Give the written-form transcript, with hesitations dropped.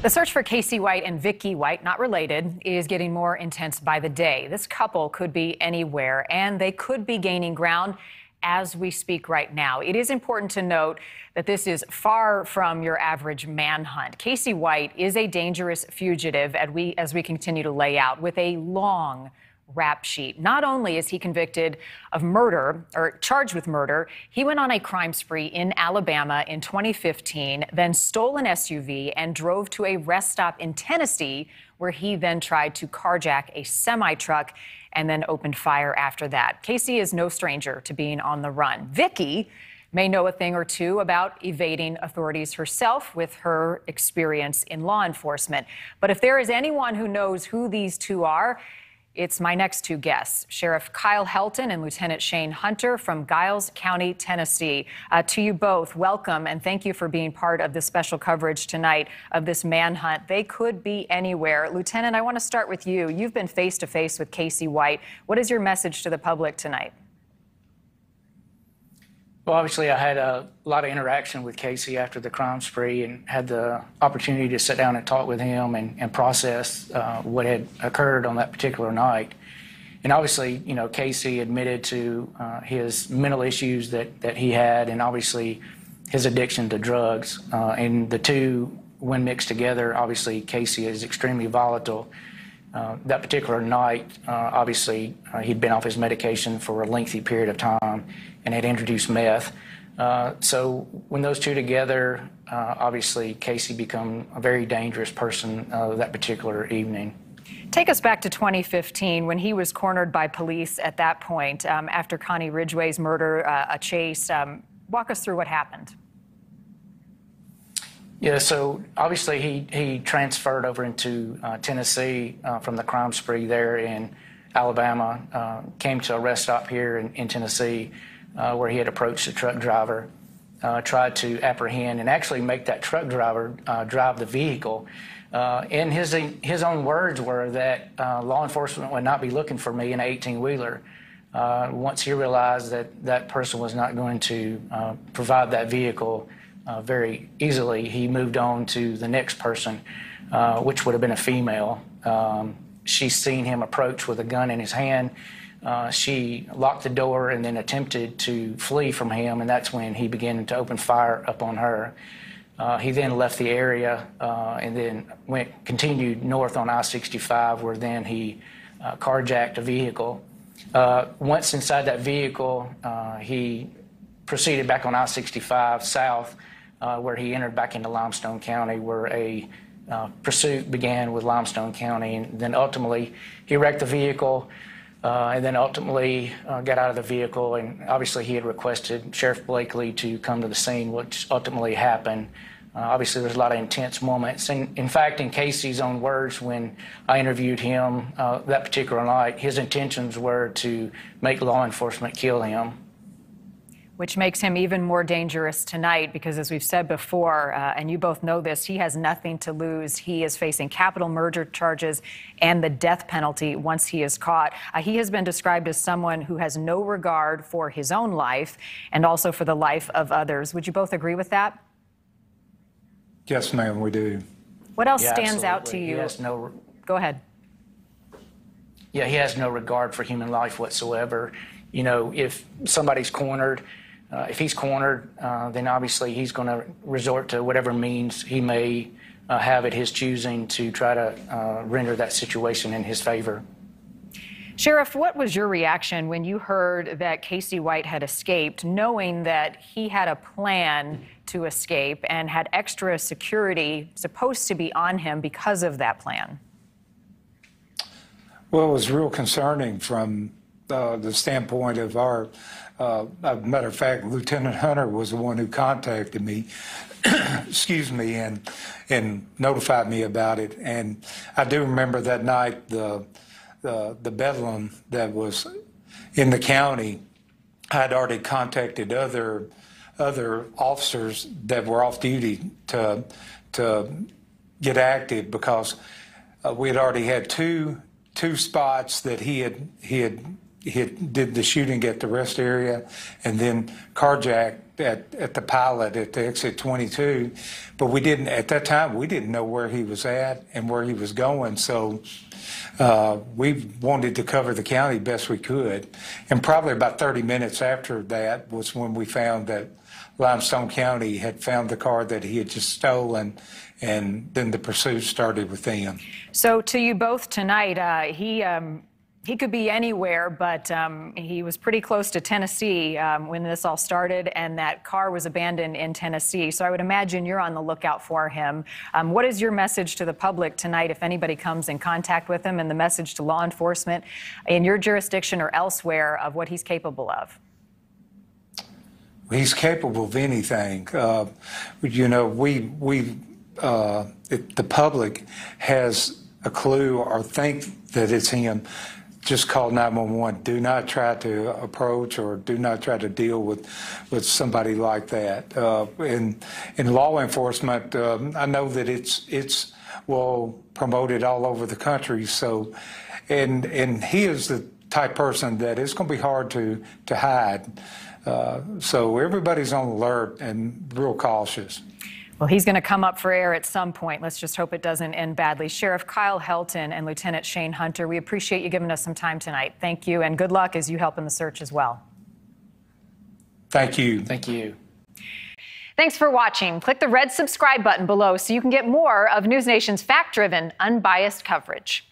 The search for Casey White and Vicky White, not related, is getting more intense by the day. This couple could be anywhere, and they could be gaining ground as we speak right now. It is important to note that this is far from your average manhunt. Casey White is a dangerous fugitive, as we continue to lay out, with a long rap sheet. Not only is he convicted of murder, or charged with murder, he went on a crime spree in Alabama in 2015, then stole an SUV and drove to a rest stop in Tennessee, where he then tried to carjack a semi-truck and then opened fire after that. Casey is no stranger to being on the run. Vicky may know a thing or two about evading authorities herself with her experience in law enforcement. But if there is anyone who knows who these two are, it's my next two guests, Sheriff Kyle Helton and Lieutenant Shane Hunter from Giles County, Tennessee. To you both, welcome, and thank you for being part of this special coverage tonight of this manhunt. They could be anywhere. Lieutenant, I want to start with you. You've been face-to-face with Casey White. What is your message to the public tonight? Well, obviously, I had a lot of interaction with Casey after the crime spree and had the opportunity to sit down and talk with him and process what had occurred on that particular night. And obviously, you know, Casey admitted to his mental issues that he had, and obviously his addiction to drugs. And the two, when mixed together, obviously Casey is extremely volatile. That particular night, obviously, he'd been off his medication for a lengthy period of time and had introduced meth. So when those two together, obviously, Casey became a very dangerous person that particular evening. Take us back to 2015 when he was cornered by police at that point after Connie Ridgway's murder, a chase. Walk us through what happened. Yeah, so obviously he transferred over into Tennessee from the crime spree there in Alabama, came to a rest stop here in Tennessee where he had approached the truck driver, tried to apprehend and actually make that truck driver drive the vehicle. And his own words were that law enforcement would not be looking for me in an 18-wheeler. Once he realized that that person was not going to provide that vehicle very easily, he moved on to the next person, which would have been a female. She's seen him approach with a gun in his hand. She locked the door and then attempted to flee from him, and that's when he began to open fire upon her. He then left the area and then continued north on I-65, where then he carjacked a vehicle. Once inside that vehicle, he proceeded back on I-65 south, where he entered back into Limestone County, where a pursuit began with Limestone County. And then ultimately, he wrecked the vehicle and then ultimately got out of the vehicle. And obviously, he had requested Sheriff Blakely to come to the scene, which ultimately happened. Obviously, there's a lot of intense moments. And in fact, in Casey's own words, when I interviewed him that particular night, his intentions were to make law enforcement kill him. Which makes him even more dangerous tonight because, as we've said before, and you both know this, he has nothing to lose. He is facing capital murder charges and the death penalty once he is caught. He has been described as someone who has no regard for his own life and also for the life of others. Would you both agree with that? Yes, ma'am, we do. What else stands out to you? Go ahead. Yeah, he has no regard for human life whatsoever. You know, if somebody's cornered, if he's cornered, then obviously he's going to resort to whatever means he may have at his choosing to try to render that situation in his favor. Sheriff, what was your reaction when you heard that Casey White had escaped, knowing that he had a plan to escape and had extra security supposed to be on him because of that plan? Well, it was real concerning from the standpoint of our, as a matter of fact, Lieutenant Hunter was the one who contacted me, excuse me, and notified me about it. And I do remember that night the bedlam that was in the county. I had already contacted other officers that were off duty to get active because we had already had two spots that he had did the shooting at the rest area and then carjacked at the pilot at the exit 22. But we didn't, at that time, we didn't know where he was at and where he was going. So we wanted to cover the county best we could. And probably about 30 minutes after that was when we found that Limestone County had found the car that he had just stolen, and then the pursuit started with them. So to you both tonight, he could be anywhere, but he was pretty close to Tennessee when this all started, and that car was abandoned in Tennessee. So I would imagine you're on the lookout for him. What is your message to the public tonight if anybody comes in contact with him, and the message to law enforcement in your jurisdiction or elsewhere of what he's capable of? He's capable of anything. You know, the public has a clue or think that it's him. Just call 911. Do not try to approach or do not try to deal with somebody like that. In law enforcement, I know that it's well promoted all over the country. So, and he is the type person that it's going to be hard to hide. So everybody's on alert and real cautious. Well, he's going to come up for air at some point. Let's just hope it doesn't end badly. Sheriff Kyle Helton and Lieutenant Shane Hunter, we appreciate you giving us some time tonight. Thank you, and good luck as you help in the search as well. Thank you. Thank you. Thanks for watching. Click the red subscribe button below so you can get more of NewsNation's fact-driven, unbiased coverage.